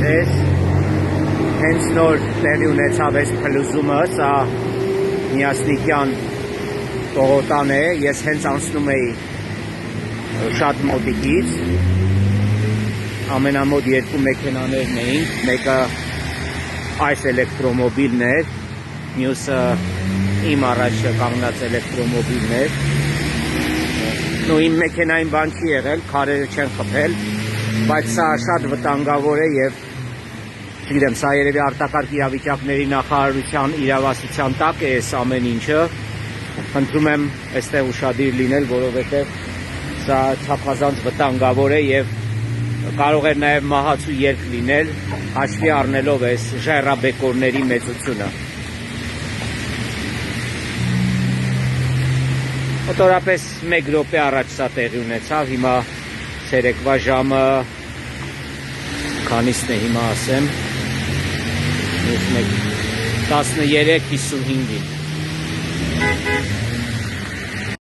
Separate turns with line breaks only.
ձեզ հենց նոր տեղի ունեցավ այս փլուզումը, սա Միասնիկյան Տողոտան է, ես հենց անցնում էի շատ մոտիկից, ամենամոտ երկու մեքենաներն էին, մեկը այս էլեկտրոմոբիլն էր, մյուսը իմ առաջ կանգնած էլեկտրոմոբիլն էր, ու իմ մեքենային բան չի եղել, քարերը չեն խփել, բայց սա շատ վտանգավոր է և չգիտեմ, սա երևի արտակարգ իրավիճակների նախարարության իրավասության տակ է այս ամեն ինչը, խնդրում եմ այստեղ ուշադիր լինել, որովհետև սա չափազանց վտանգավոր է և կարող է նաև մահացու ելք լինել, հաշվի առնելով այս ժայռաբեկորների մեծությունը։ Մոտորապես 1 րոպե առաջ սա տեղի ունեցավ, հիմա ցերեկվա ժամը քանիսն է հիմա ասեմ, 13:55-ին։